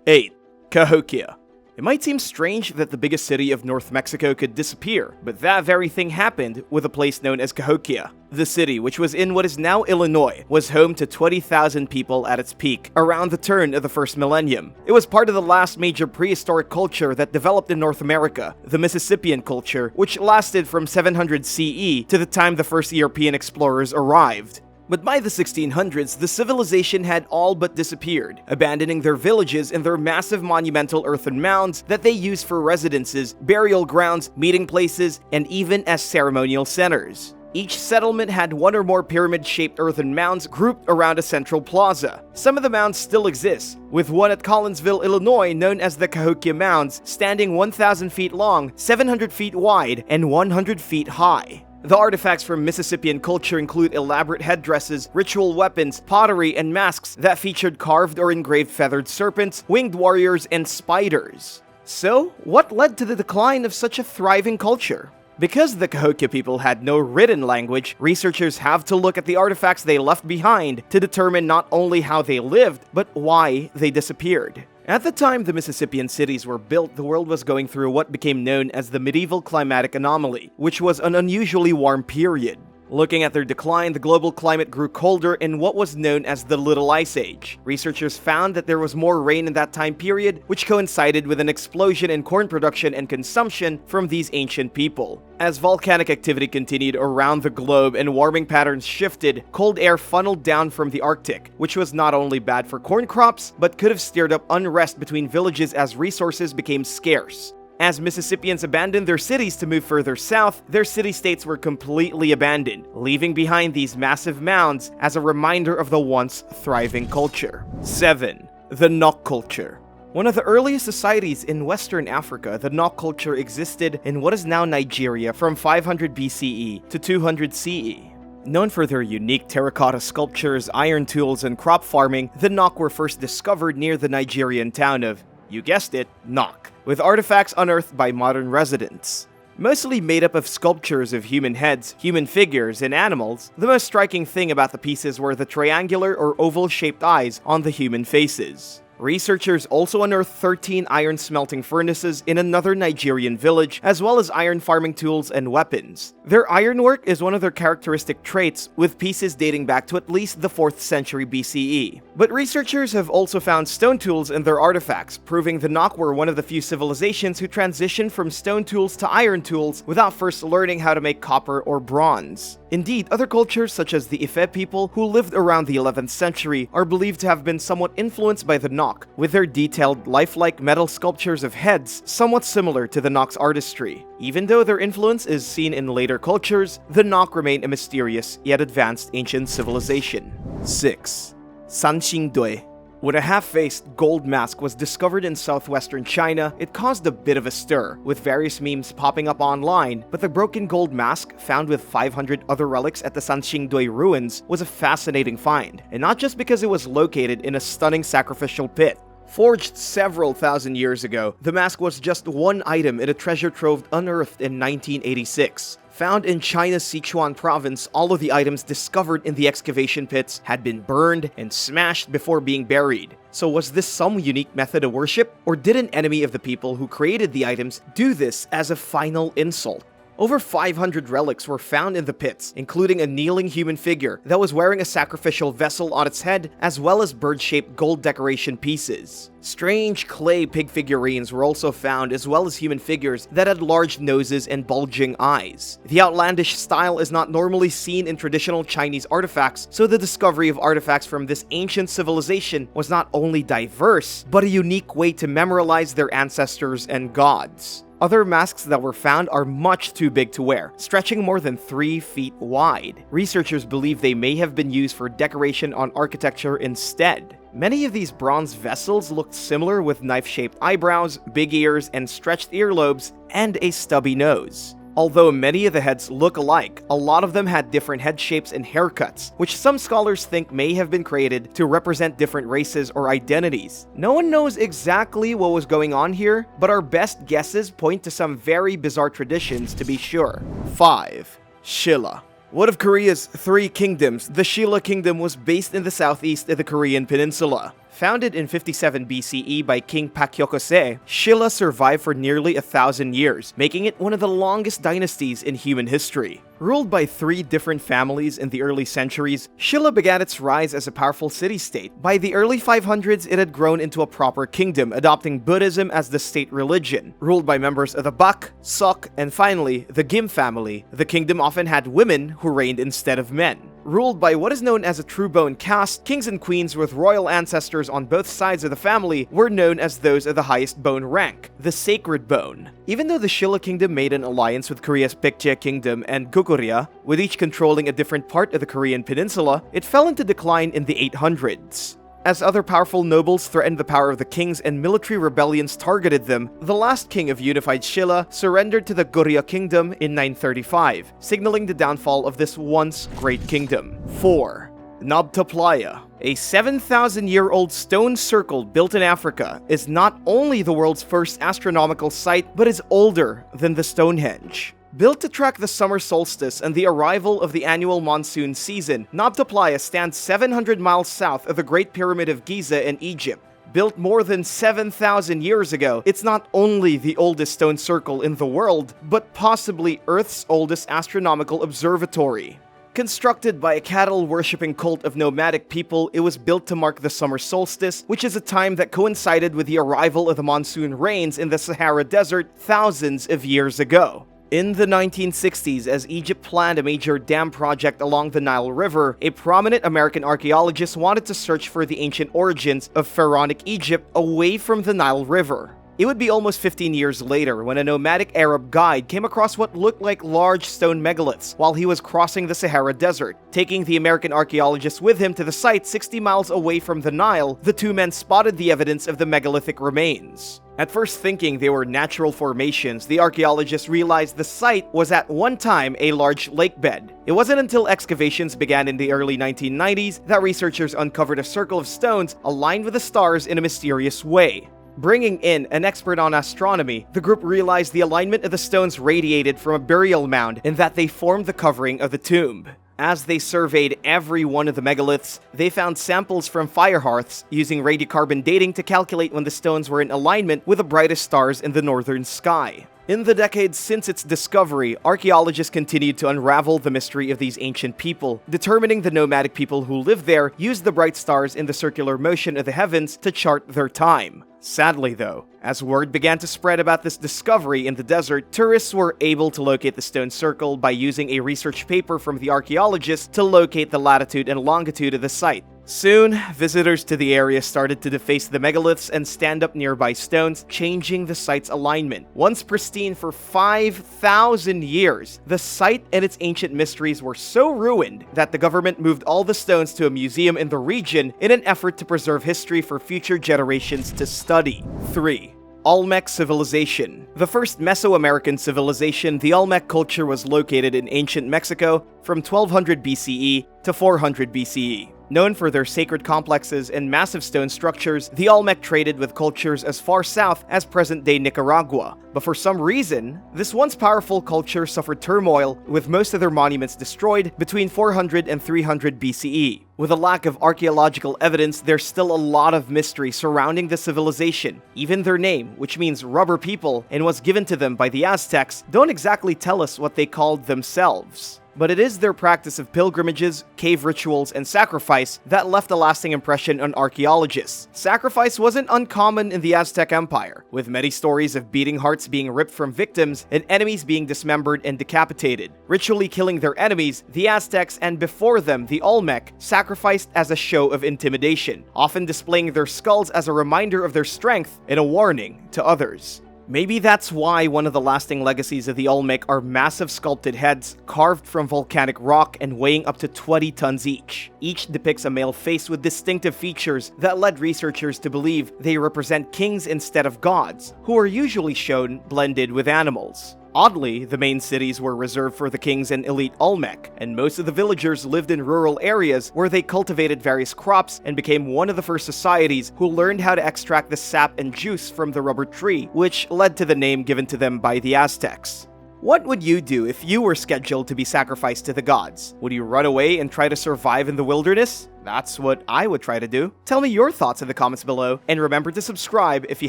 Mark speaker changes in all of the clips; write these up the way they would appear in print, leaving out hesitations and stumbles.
Speaker 1: 8. Cahokia. It might seem strange that the biggest city of North Mexico could disappear, but that very thing happened with a place known as Cahokia. The city, which was in what is now Illinois, was home to 20,000 people at its peak, around the turn of the first millennium. It was part of the last major prehistoric culture that developed in North America, the Mississippian culture, which lasted from 700 CE to the time the first European explorers arrived. But by the 1600s, the civilization had all but disappeared, abandoning their villages and their massive monumental earthen mounds that they used for residences, burial grounds, meeting places, and even as ceremonial centers. Each settlement had one or more pyramid-shaped earthen mounds grouped around a central plaza. Some of the mounds still exist, with one at Collinsville, Illinois known as the Cahokia Mounds, standing 1,000 feet long, 700 feet wide, and 100 feet high. The artifacts from Mississippian culture include elaborate headdresses, ritual weapons, pottery, and masks that featured carved or engraved feathered serpents, winged warriors, and spiders. So, what led to the decline of such a thriving culture? Because the Cahokia people had no written language, researchers have to look at the artifacts they left behind to determine not only how they lived, but why they disappeared. At the time the Mississippian cities were built, the world was going through what became known as the medieval climatic anomaly, which was an unusually warm period. Looking at their decline, the global climate grew colder in what was known as the Little Ice Age. Researchers found that there was more rain in that time period, which coincided with an explosion in corn production and consumption from these ancient people. As volcanic activity continued around the globe and warming patterns shifted, cold air funneled down from the Arctic, which was not only bad for corn crops, but could have stirred up unrest between villages as resources became scarce. As Mississippians abandoned their cities to move further south, their city-states were completely abandoned, leaving behind these massive mounds as a reminder of the once thriving culture. 7. The Noc Culture. One of the earliest societies in Western Africa, the Noc culture existed in what is now Nigeria from 500 BCE to 200 CE. Known for their unique terracotta sculptures, iron tools, and crop farming, the Noc were first discovered near the Nigerian town of, you guessed it, Noc, with artifacts unearthed by modern residents. Mostly made up of sculptures of human heads, human figures, and animals, the most striking thing about the pieces were the triangular or oval-shaped eyes on the human faces. Researchers also unearthed 13 iron smelting furnaces in another Nigerian village, as well as iron farming tools and weapons. Their ironwork is one of their characteristic traits, with pieces dating back to at least the 4th century BCE. But researchers have also found stone tools in their artifacts, proving the Noc were one of the few civilizations who transitioned from stone tools to iron tools without first learning how to make copper or bronze. Indeed, other cultures such as the Ife people, who lived around the 11th century, are believed to have been somewhat influenced by the Noc, with their detailed, lifelike metal sculptures of heads somewhat similar to the Noc's artistry. Even though their influence is seen in later cultures, the Noc remain a mysterious yet advanced ancient civilization. 6. Sanchin Dao. When a half-faced gold mask was discovered in southwestern China, it caused a bit of a stir, with various memes popping up online, but the broken gold mask, found with 500 other relics at the Sanchin Dao ruins, was a fascinating find, and not just because it was located in a stunning sacrificial pit. Forged several thousand years ago, the mask was just one item in a treasure trove unearthed in 1986. Found in China's Sichuan province, all of the items discovered in the excavation pits had been burned and smashed before being buried. So was this some unique method of worship, or did an enemy of the people who created the items do this as a final insult? Over 500 relics were found in the pits, including a kneeling human figure that was wearing a sacrificial vessel on its head, as well as bird-shaped gold decoration pieces. Strange clay pig figurines were also found, as well as human figures that had large noses and bulging eyes. The outlandish style is not normally seen in traditional Chinese artifacts, so the discovery of artifacts from this ancient civilization was not only diverse, but a unique way to memorialize their ancestors and gods. Other masks that were found are much too big to wear, stretching more than 3 feet wide. Researchers believe they may have been used for decoration on architecture instead. Many of these bronze vessels looked similar, with knife-shaped eyebrows, big ears, and stretched earlobes, and a stubby nose. Although many of the heads look alike, a lot of them had different head shapes and haircuts, which some scholars think may have been created to represent different races or identities. No one knows exactly what was going on here, but our best guesses point to some very bizarre traditions to be sure. 5. Silla. One of Korea's 3 kingdoms, the Silla kingdom was based in the southeast of the Korean peninsula. Founded in 57 BCE by King Pakyokose, Silla survived for nearly 1,000 years, making it one of the longest dynasties in human history. Ruled by 3 different families in the early centuries, Silla began its rise as a powerful city-state. By the early 500s, it had grown into a proper kingdom, adopting Buddhism as the state religion. Ruled by members of the Bak, Sok, and finally, the Gim family, the kingdom often had women who reigned instead of men. Ruled by what is known as a true bone caste, kings and queens with royal ancestors on both sides of the family were known as those of the highest bone rank, the sacred bone. Even though the Silla kingdom made an alliance with Korea's Baekje kingdom and Goguryeo, with each controlling a different part of the Korean peninsula, it fell into decline in the 800s. As other powerful nobles threatened the power of the kings and military rebellions targeted them, the last king of unified Silla surrendered to the Goryeo kingdom in 935, signaling the downfall of this once great kingdom. 4. Nabta Playa. A 7,000-year-old stone circle built in Africa is not only the world's first astronomical site, but is older than the Stonehenge. Built to track the summer solstice and the arrival of the annual monsoon season, Nabta Playa stands 700 miles south of the Great Pyramid of Giza in Egypt. Built more than 7,000 years ago, it's not only the oldest stone circle in the world, but possibly Earth's oldest astronomical observatory. Constructed by a cattle-worshipping cult of nomadic people, it was built to mark the summer solstice, which is a time that coincided with the arrival of the monsoon rains in the Sahara Desert thousands of years ago. In the 1960s, as Egypt planned a major dam project along the Nile River, a prominent American archaeologist wanted to search for the ancient origins of pharaonic Egypt away from the Nile River. It would be almost 15 years later when a nomadic Arab guide came across what looked like large stone megaliths while he was crossing the Sahara Desert. Taking the American archaeologist with him to the site 60 miles away from the Nile, the 2 men spotted the evidence of the megalithic remains. At first thinking they were natural formations, the archaeologists realized the site was at one time a large lake bed. It wasn't until excavations began in the early 1990s that researchers uncovered a circle of stones aligned with the stars in a mysterious way. Bringing in an expert on astronomy, the group realized the alignment of the stones radiated from a burial mound and that they formed the covering of the tomb. As they surveyed every one of the megaliths, they found samples from fire hearths using radiocarbon dating to calculate when the stones were in alignment with the brightest stars in the northern sky. In the decades since its discovery, archaeologists continued to unravel the mystery of these ancient people, determining the nomadic people who lived there used the bright stars in the circular motion of the heavens to chart their time. Sadly though, as word began to spread about this discovery in the desert, tourists were able to locate the stone circle by using a research paper from the archaeologists to locate the latitude and longitude of the site. Soon, visitors to the area started to deface the megaliths and stand up nearby stones, changing the site's alignment. Once pristine for 5,000 years, the site and its ancient mysteries were so ruined that the government moved all the stones to a museum in the region in an effort to preserve history for future generations to study. 3. Almec civilization. The first Mesoamerican civilization, the Almec culture, was located in ancient Mexico from 1200 BCE to 400 BCE. Known for their sacred complexes and massive stone structures, the Almec traded with cultures as far south as present-day Nicaragua. But for some reason, this once powerful culture suffered turmoil, with most of their monuments destroyed between 400 and 300 BCE. With a lack of archaeological evidence, there's still a lot of mystery surrounding the civilization. Even their name, which means rubber people and was given to them by the Aztecs, don't exactly tell us what they called themselves. But it is their practice of pilgrimages, cave rituals, and sacrifice that left a lasting impression on archaeologists. Sacrifice wasn't uncommon in the Aztec Empire, with many stories of beating hearts being ripped from victims and enemies being dismembered and decapitated. Ritually killing their enemies, the Aztecs, and before them, the Olmec, sacrificed as a show of intimidation, often displaying their skulls as a reminder of their strength and a warning to others. Maybe that's why one of the lasting legacies of the Olmec are massive sculpted heads carved from volcanic rock and weighing up to 20 tons each. Each depicts a male face with distinctive features that led researchers to believe they represent kings instead of gods, who are usually shown blended with animals. Oddly, the main cities were reserved for the kings and elite Olmec, and most of the villagers lived in rural areas where they cultivated various crops and became one of the first societies who learned how to extract the sap and juice from the rubber tree, which led to the name given to them by the Aztecs. What would you do if you were scheduled to be sacrificed to the gods? Would you run away and try to survive in the wilderness? That's what I would try to do. Tell me your thoughts in the comments below, and remember to subscribe if you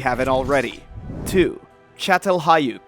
Speaker 1: haven't already. 2. Chateau Hayuk.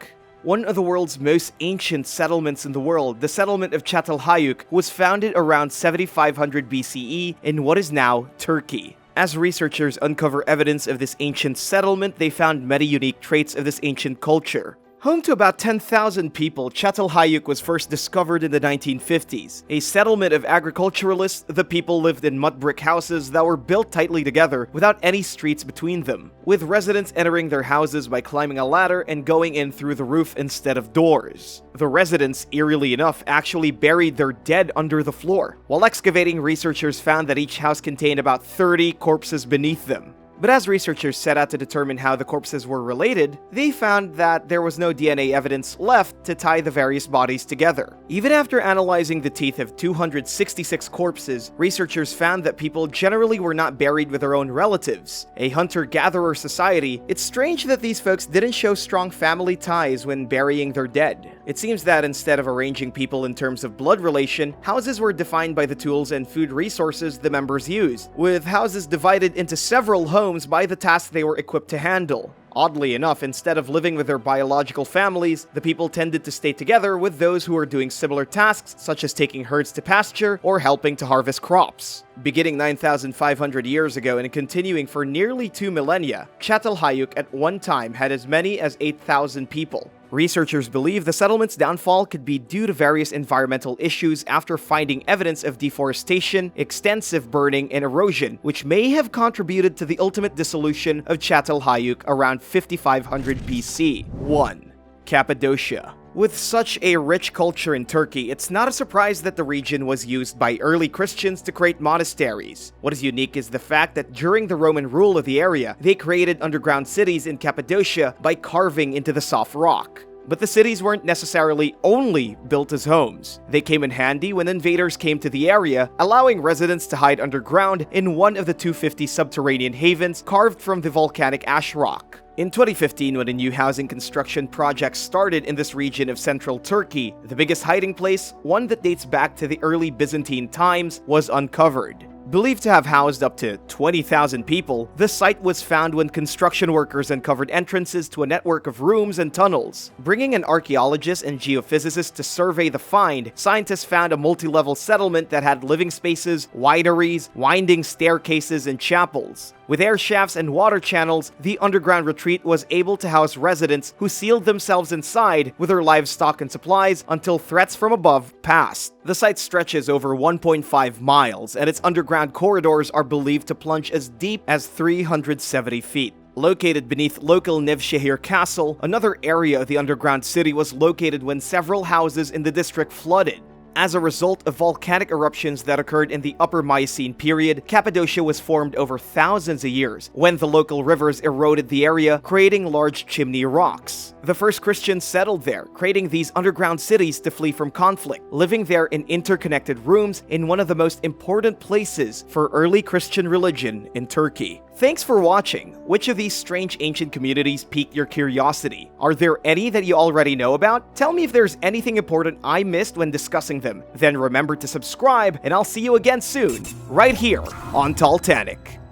Speaker 1: One of the world's most ancient settlements in the world, the settlement of Chateau Hayuk was founded around 7500 BCE in what is now Turkey. As researchers uncover evidence of this ancient settlement, they found many unique traits of this ancient culture. Home to about 10,000 people, Chateau Hayuk was first discovered in the 1950s. A settlement of agriculturalists, the people lived in mud brick houses that were built tightly together without any streets between them, with residents entering their houses by climbing a ladder and going in through the roof instead of doors. The residents, eerily enough, actually buried their dead under the floor. While excavating, researchers found that each house contained about 30 corpses beneath them. But as researchers set out to determine how the corpses were related, they found that there was no DNA evidence left to tie the various bodies together. Even after analyzing the teeth of 266 corpses, researchers found that people generally were not buried with their own relatives. A hunter-gatherer society, it's strange that these folks didn't show strong family ties when burying their dead. It seems that instead of arranging people in terms of blood relation, houses were defined by the tools and food resources the members used, with houses divided into several homes by the task they were equipped to handle. Oddly enough, instead of living with their biological families, the people tended to stay together with those who were doing similar tasks, such as taking herds to pasture or helping to harvest crops. Beginning 9,500 years ago and continuing for nearly 2 millennia, Chateau Hayuk at one time had as many as 8,000 people. Researchers believe the settlement's downfall could be due to various environmental issues after finding evidence of deforestation, extensive burning, and erosion, which may have contributed to the ultimate dissolution of Chateau Hayuk around 5500 BC. 1. Cappadocia. With such a rich culture in Turkey, it's not a surprise that the region was used by early Christians to create monasteries. What is unique is the fact that during the Roman rule of the area, they created underground cities in Cappadocia by carving into the soft rock. But the cities weren't necessarily only built as homes. They came in handy when invaders came to the area, allowing residents to hide underground in one of the 250 subterranean havens carved from the volcanic ash rock. In 2015, when a new housing construction project started in this region of central Turkey, the biggest hiding place, one that dates back to the early Byzantine times, was uncovered. Believed to have housed up to 20,000 people, the site was found when construction workers uncovered entrances to a network of rooms and tunnels. Bringing an archaeologist and geophysicist to survey the find, scientists found a multi-level settlement that had living spaces, wineries, winding staircases, and chapels. With air shafts and water channels, the underground retreat was able to house residents who sealed themselves inside with their livestock and supplies until threats from above passed. The site stretches over 1.5 miles, and its underground corridors are believed to plunge as deep as 370 feet. Located beneath local Nevşehir Castle, another area of the underground city was located when several houses in the district flooded. As a result of volcanic eruptions that occurred in the Upper Miocene period, Cappadocia was formed over thousands of years when the local rivers eroded the area, creating large chimney rocks. The first Christians settled there, creating these underground cities to flee from conflict, living there in interconnected rooms in one of the most important places for early Christian religion in Turkey. Thanks for watching. Which of these strange ancient communities piqued your curiosity? Are there any that you already know about? Tell me if there's anything important I missed when discussing them. Then remember to subscribe, and I'll see you again soon, right here on Talltanic.